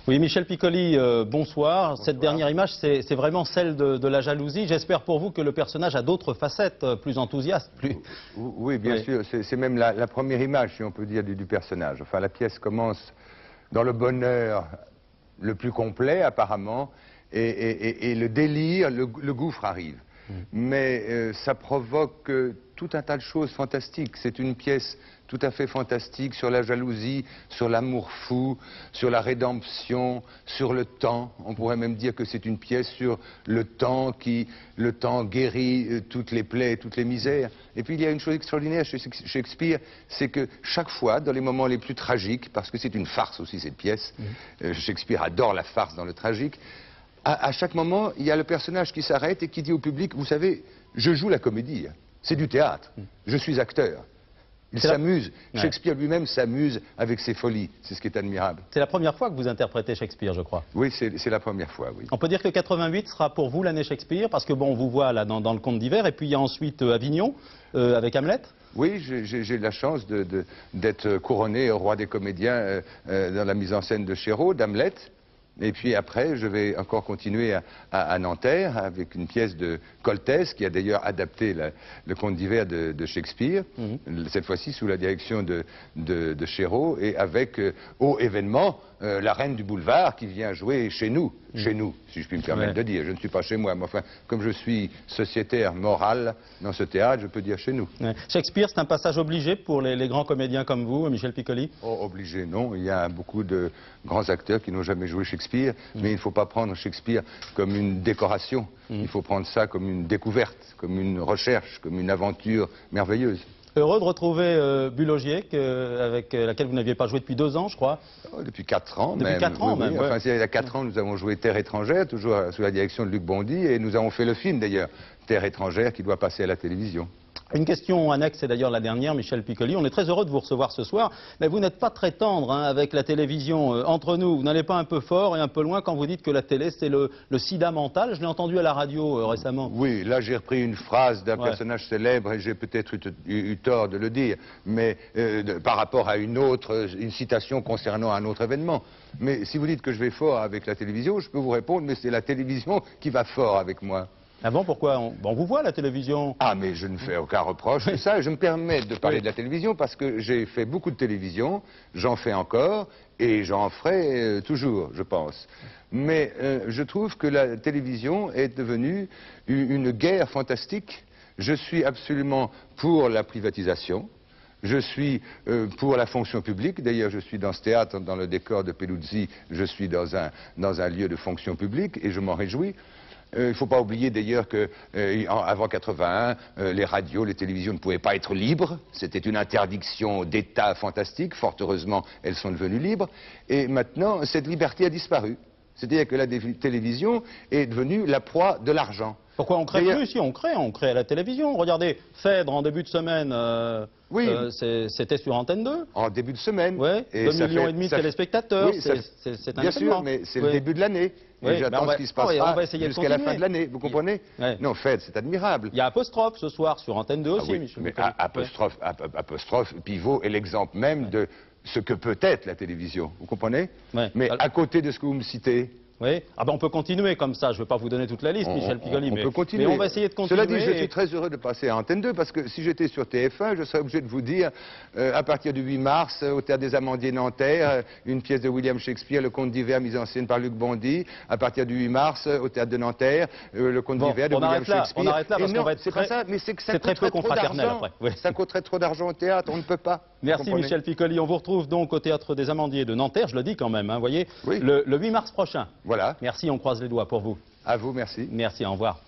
Oui, Michel Piccoli, bonsoir. Cette dernière image, c'est vraiment celle de la jalousie. J'espère pour vous que le personnage a d'autres facettes plus enthousiastes. Oui, bien sûr. C'est même la première image, si on peut dire, du personnage. Enfin, la pièce commence dans le bonheur le plus complet, apparemment, et le délire, le gouffre arrive. Mais ça provoque tout un tas de choses fantastiques. C'est une pièce tout à fait fantastique sur la jalousie, sur l'amour fou, sur la rédemption, sur le temps. On pourrait même dire que c'est une pièce sur le temps guérit toutes les plaies, toutes les misères. Et puis il y a une chose extraordinaire chez Shakespeare, c'est que chaque fois, dans les moments les plus tragiques, parce que c'est une farce aussi cette pièce, Shakespeare adore la farce dans le tragique, à chaque moment, il y a le personnage qui s'arrête et qui dit au public, vous savez, je joue la comédie, c'est du théâtre, je suis acteur. Il s'amuse, Shakespeare lui-même s'amuse avec ses folies, c'est ce qui est admirable. C'est la première fois que vous interprétez Shakespeare, je crois. Oui, c'est la première fois, oui. On peut dire que 88 sera pour vous l'année Shakespeare, parce que bon, on vous voit là dans le Conte d'hiver, et puis il y a ensuite Avignon, avec Hamlet. Oui, j'ai la chance d'être couronné roi des comédiens dans la mise en scène de Chéreau, d'Hamlet. Et puis après, je vais encore continuer à Nanterre avec une pièce de Coltès, qui a d'ailleurs adapté le Conte d'hiver de Shakespeare, cette fois-ci sous la direction de Chéreau, et avec au événement la reine du boulevard qui vient jouer chez nous, si je puis me permettre de dire. Je ne suis pas chez moi, mais enfin, comme je suis sociétaire moral dans ce théâtre, je peux dire chez nous. Shakespeare, c'est un passage obligé pour les grands comédiens comme vous, Michel Piccoli? Oh, obligé, non. Il y a beaucoup de grands acteurs qui n'ont jamais joué Shakespeare, mais il ne faut pas prendre Shakespeare comme une décoration. Il faut prendre ça comme une découverte, comme une recherche, comme une aventure merveilleuse. Heureux de retrouver Bulogier, avec laquelle vous n'aviez pas joué depuis 2 ans, je crois. Oh, depuis 4 ans depuis même. 4 ans même. Enfin, il y a 4 ans, nous avons joué Terre étrangère, toujours sous la direction de Luc Bondy, et nous avons fait le film d'ailleurs, Terre étrangère, qui doit passer à la télévision. Une question annexe, et d'ailleurs la dernière, Michel Piccoli. On est très heureux de vous recevoir ce soir, mais vous n'êtes pas très tendre avec la télévision. Entre nous, vous n'allez pas un peu fort et un peu loin quand vous dites que la télé, c'est le sida mental. Je l'ai entendu à la radio récemment. Oui, là j'ai repris une phrase d'un personnage célèbre et j'ai peut-être eu tort de le dire, mais par rapport à une citation concernant un autre événement. Mais si vous dites que je vais fort avec la télévision, je peux vous répondre, mais c'est la télévision qui va fort avec moi. Ah bon, pourquoi on vous voit à la télévision. Ah, mais je ne fais aucun reproche de ça. Je me permets de parler de la télévision parce que j'ai fait beaucoup de télévision, j'en fais encore et j'en ferai toujours, je pense. Mais je trouve que la télévision est devenue une guerre fantastique. Je suis absolument pour la privatisation. Je suis pour la fonction publique. D'ailleurs, je suis dans ce théâtre, dans le décor de Peluzzi, je suis dans un lieu de fonction publique et je m'en réjouis. Il ne faut pas oublier d'ailleurs qu'avant 81, les radios, les télévisions ne pouvaient pas être libres. C'était une interdiction d'État fantastique. Fort heureusement, elles sont devenues libres. Et maintenant, cette liberté a disparu. C'est-à-dire que la télévision est devenue la proie de l'argent. Pourquoi on crée plus? Si on crée à la télévision. Regardez, Phèdre en début de semaine, c'était sur Antenne 2. En début de semaine. Oui, 2,5 millions de téléspectateurs, oui, c'est un bien sûr, mais c'est le début de l'année. Et j'attends ce qui se passera jusqu'à la fin de l'année, vous comprenez? Non, Phèdre, c'est admirable. Il y a Apostrophe ce soir sur Antenne 2 aussi, Michel. Mais Apostrophe, Pivot est l'exemple même de ce que peut être la télévision, vous comprenez? Mais à côté de ce que vous me citez... Oui, on peut continuer comme ça, je ne vais pas vous donner toute la liste, Michel Piccoli, on peut continuer. Mais on va essayer de continuer. Cela dit, je suis très heureux de passer à Antenne 2, parce que si j'étais sur TF1, je serais obligé de vous dire, à partir du 8 mars, au Théâtre des Amandiers Nanterre, une pièce de William Shakespeare, le Conte d'hiver, mise en scène par Luc Bondy, à partir du 8 mars, au Théâtre de Nanterre, le Conte d'hiver de William Shakespeare. On arrête là, parce qu'on va être c'est pas ça, mais c'est que ça très peu confraternel après. Ça coûterait trop d'argent au théâtre, on ne peut pas. Merci Michel Piccoli, on vous retrouve donc au Théâtre des Amandiers de Nanterre, je le dis quand même, vous voyez, le 8 mars prochain. Voilà. Merci, on croise les doigts pour vous. À vous, merci. Merci, au revoir.